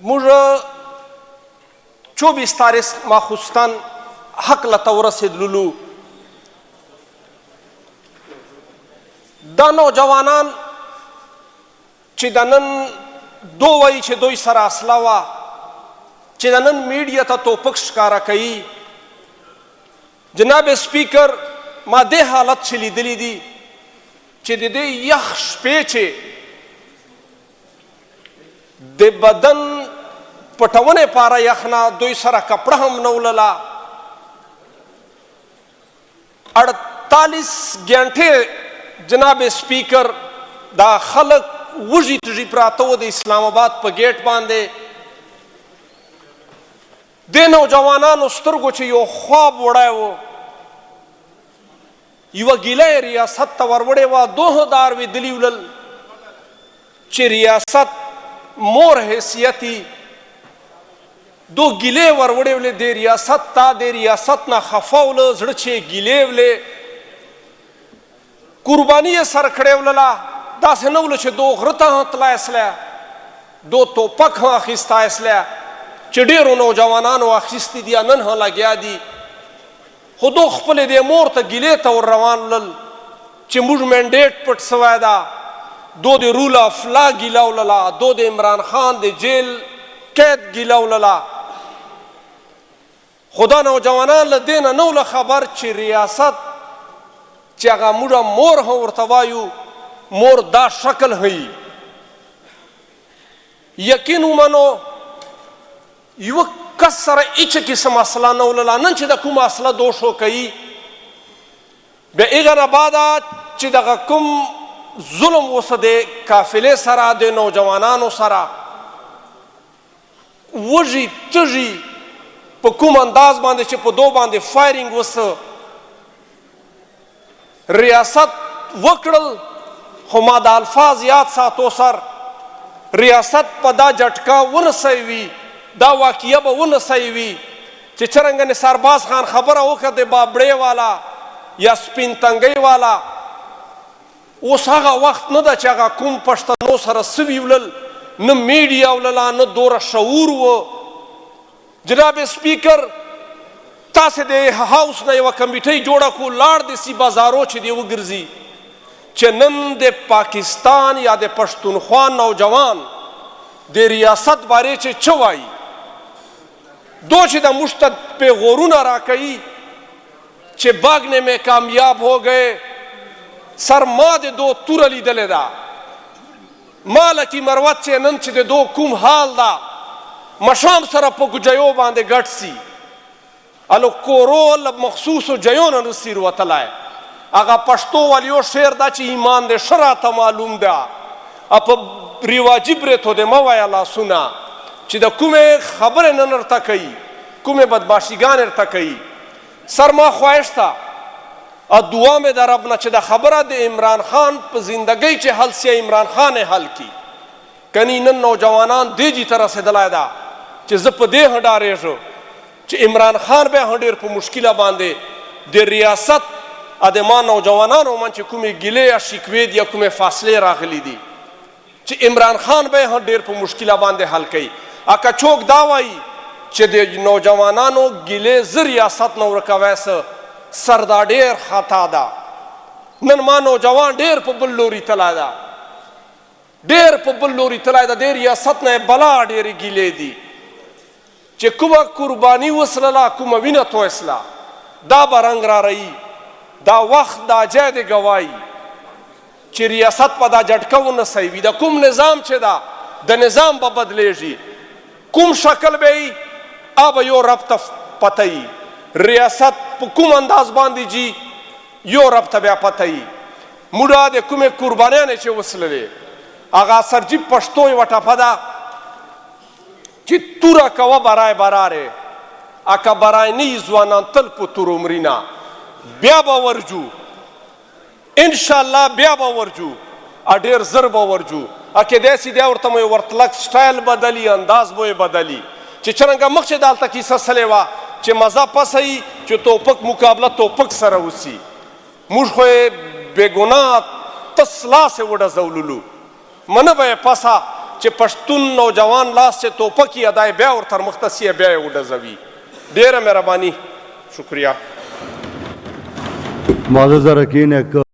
موږ 24 تاریخ ماخوستن حق لته ورسېدلو. دا نوجوانان چې د نن دو وایي چې دوی سره اسله وه، چې د نن میډیا ته توپک ښکاره کوي. جناب سپیکر، ما دې حالت چې لیدلی دي چې د دې یخ شپې چې د بدن پټونې پاره یخ نه دوی سره کپړه هم نه ولله. 48 غنټې جناب سپیکر دا خلک وږي تږي پراته وو د اسلام آباد په ګیټ باندې. د نوجوانانو سترګو چې یو خواب وړی و، یوه ګیله یې ریاست ته ور وړې وه. دوهدار ویدلي ولل چې ریاست مور حیثیتي، دو ګیلې ور وړې ولې د ریاست ته، د ریاست نه خفه وله، زړه چې یې ګیلې ولې، قرباني یې سر کړې ولله. داسې نه وله چې دو غره ته هم تلای اسله، دو توپک هم اخیستی اسله چې ډېرو نوجوانانو اخیستي دي، نن هم لګیا دي. خو دو خپلې دې مور ته ګیلې ته ور روان ولل چې موږ منډیټ پټ سوی ده. دو د رول آف لا ګیله ولله، دو د عمران خان د جیل قید ګیله ولله. خو دا نوجوانان له دې نه وله خبر چې ریاست چې هغه موږ مور هم ورته وایو، مور دا شکل ښیي. یقین ومنو یوه کس سره هیڅ قسم اصله نه ولله. نن چې د کومه اصله دوشو کوي، بیا هغه نه بعده چې دغه کوم ظلم اوسه د قافلې سره، د نوجوانانو سره وږي تږي په کوم انداز باندې چې په دو باندې فایرنګ وسه ریاست وکړل. خو ما د الفاظ یاد ساتو سر، ریاست په دا جټکا ونسوي وي، دا واقعیه به ونسوي وي چې څرنګه نثارباز خان خبره وکړه د بابړې والا یا سپین تنګۍ والا. اوس هغه وخت نه ده چې هغه کوم پښتنو سره سوي ولل، نه میډیا ولله، نه دوره شعور و. جناب سپیکر، تاسې د هاوس نه یوه کمیټۍ جوړه کړو، لاړ د سی بازارو چې دی وګرځي چې نن د پاکستان یا د پښتونخوا نوجوان د ریاست بارے چې څه وایي. دو چې د موږ ته پیغورونه راکوي چې भागने में कामयाब हो गए. سر ما د دو توره لیدلې ده، مالکی مروت چې نن چې د دو کوم حال ده، مشام سره په ګجیو باندې ګډ سي، الو کورول مخصوصو جیو نه نسي وتلی. هغه پښتو والیو شعر دا چې ایمان د ښه راته معلوم ده، په رواجي برېتو د مه وایه لاسونه چې د کومې خبرې نن ورته کوي، کومې بدماشیګانې ورته کوي. سر ما خواهش ته دعا مې د رب نه چې د خبره د عمران خان په زندګۍ چې حل سی، عمران خان یې حل کي. کنی نن نوجوانان دې جي ته رسېدلی ده چې زه په دې هم ډارېږم چې عمران خان بیا هم ډېر په مشکله باندې د ریاست د ما نوجوانانو من چې کومې ګیلې یا شکوې دي یا کومې فاصلې راغلي دي چې عمران خان به هم ډېر په مشکله باندې حل کوي. که څوک دا وایي چې د نوجوانانو ګیلې زه ریاست نه ورکوی سر دا ډېر خطا ده. نن ما نوجوان ډېر په بل لوري تلی ده، ډېر په بل لوري تلی ده. د ریاست نه یې بلا ډېرې ګیلې دي چې کومه قرباني وسلله، کومه وینه تویسله، دا به رنګ را رهي. دا وخت دا جای د ګوایي چې ریاست په دا جټکه ونسوي وي. د کوم نظام چې ده، د نظام به بدلیږي، کوم شکل به وي، به یو رب ته پته وي. ریاست په کوم انداز باندې جي، یو رب ته بیا پته وي. موږ د کومې قربانیانې چې وسللې، هغه سرجي پښتو یوه ټپه ده چې توره کوه برای برارې، اکه برای نه یي ځوانان تل په تور عمرینه، بیا به ورجو انشاءالله، بیا به ورجو، ډېر زر به ورجو. کیدای سي دی ورته مو ورتلک سټایل بدلي، انداز به یې بدلي چې څرنګه مخکې دلته کیسه سلې وه چې مزه پسه یي چې توپک مقابله توپک سره وسي. موږ خو یې بېګناه تس لاسې وډزوللو، منه به یې پسه چې پښتون نوجوان لاس چې توپک یې ادای بیا ورته مختصي بیا یې وډزوي. ډېره مهرباني، شکریه. معزز اراکین